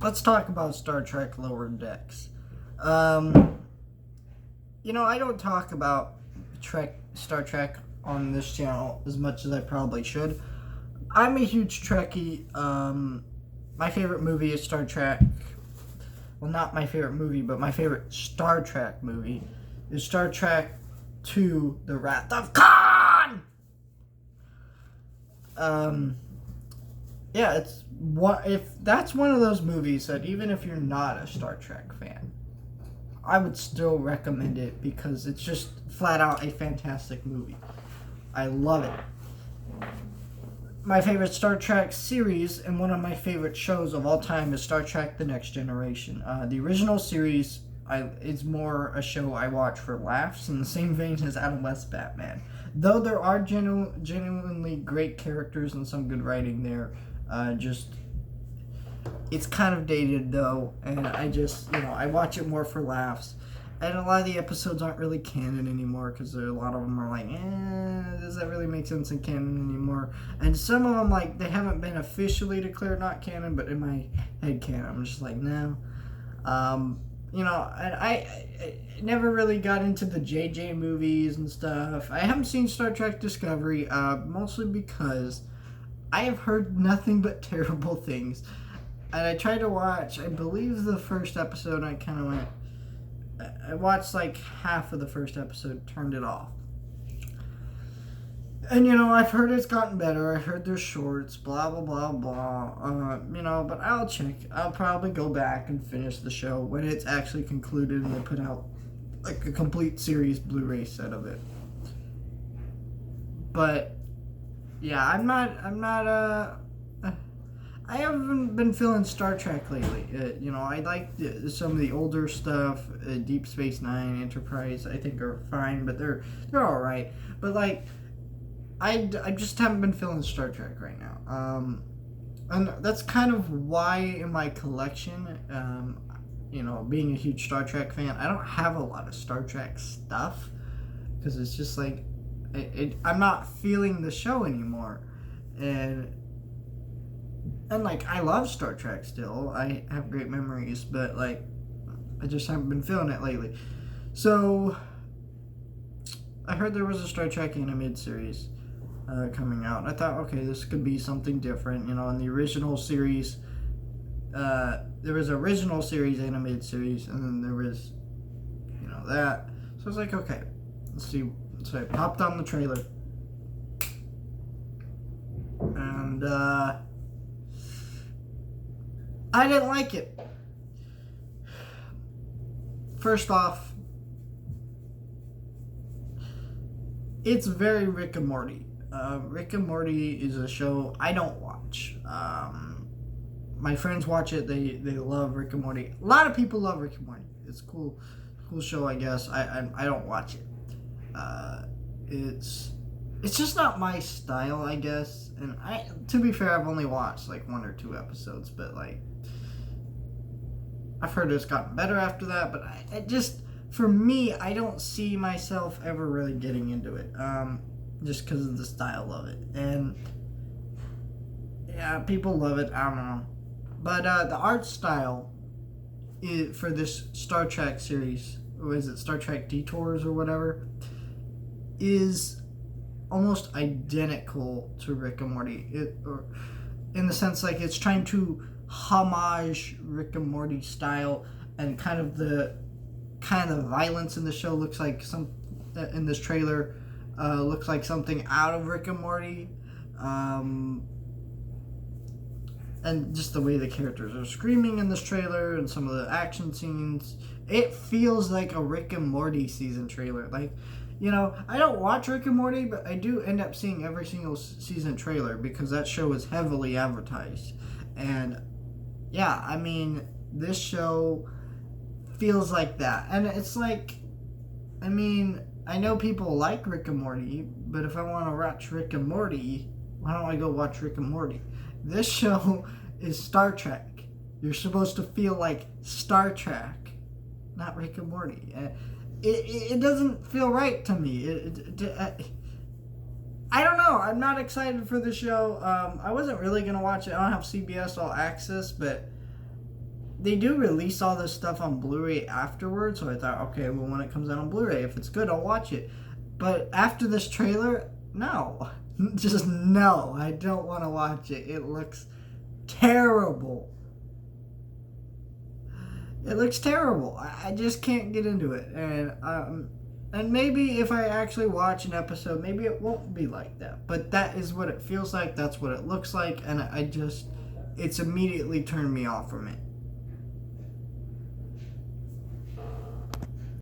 let's talk about Star Trek Lower Decks. Um, I don't talk about Star Trek on this channel as much as I probably should. I'm a huge Trekkie. My favorite movie is Star Trek. Well, not my favorite movie, but my favorite Star Trek movie is Star Trek 2: The Wrath of Khan. Um, yeah, if that's one of those movies that even if you're not a Star Trek fan, I would still recommend it because it's just flat out a fantastic movie. I love it. My favorite Star Trek series and one of my favorite shows of all time is Star Trek: The Next Generation. The original series is more a show I watch for laughs, in the same vein as Adam West's Batman. Though there are genuinely great characters and some good writing there, just it's kind of dated though, and I watch it more for laughs. And a lot of the episodes aren't really canon anymore because a lot of them are like, does that really make sense in canon anymore? And some of them, like, they haven't been officially declared not canon, but in my head canon, I'm just like, no. And I never really got into the JJ movies and stuff. I haven't seen Star Trek Discovery, mostly because I have heard nothing but terrible things. And I tried to watch, I believe the first episode, I kind of went, I watched like half of the first episode, turned it off. And I've heard it's gotten better. I heard there's shorts, blah blah blah blah. But I'll check. I'll probably go back and finish the show when it's actually concluded and they put out like a complete series Blu-ray set of it. But yeah, I haven't been feeling Star Trek lately. I like some of the older stuff. Deep Space Nine, Enterprise, I think are fine, but they're all right. But like, I just haven't been feeling Star Trek right now. And that's kind of why in my collection, being a huge Star Trek fan, I don't have a lot of Star Trek stuff because it's just like I'm not feeling the show anymore, and like, I love Star Trek still. I have great memories, but like, I just haven't been feeling it lately. So, I heard there was a Star Trek animated series coming out. I thought, okay, this could be something different. In the original series, there was original series, animated series, and then there was, that. So I was like, okay, let's see. So I popped on the trailer. And, I didn't like it. First off, it's very Rick and Morty. Rick and Morty is a show I don't watch. My friends watch it. They love Rick and Morty. A lot of people love Rick and Morty. It's cool show, I guess. I don't watch it. It's just not my style, I guess. And to be fair, I've only watched like 1 or 2 episodes, but like, I've heard it's gotten better after that, but for me, I don't see myself ever really getting into it, just because of the style of it. And yeah, people love it, I don't know. But the art style for this Star Trek series, or is it Star Trek Detours or whatever, is almost identical to Rick and Morty. In the sense, like, it's trying to homage Rick and Morty style, and kind of the violence in the show looks like in this trailer looks like something out of Rick and Morty, and just the way the characters are screaming in this trailer and some of the action scenes, it feels like a Rick and Morty season trailer. Like, I don't watch Rick and Morty, but I do end up seeing every single season trailer because that show is heavily advertised. And yeah, I mean, this show feels like that. And it's like, I mean, I know people like Rick and Morty, but if I want to watch Rick and Morty, why don't I go watch Rick and Morty? This show is Star Trek. You're supposed to feel like Star Trek, not Rick and Morty. It doesn't feel right to me. I don't know. I'm not excited for the show. I wasn't really going to watch it. I don't have CBS All Access, but they do release all this stuff on Blu-ray afterwards, so I thought, okay, well, when it comes out on Blu-ray, if it's good, I'll watch it. But after this trailer, no. Just no. I don't want to watch it. It looks terrible. It looks terrible. I just can't get into it. And maybe if I actually watch an episode, maybe it won't be like that. But that is what it feels like. That's what it looks like. And it's immediately turned me off from it.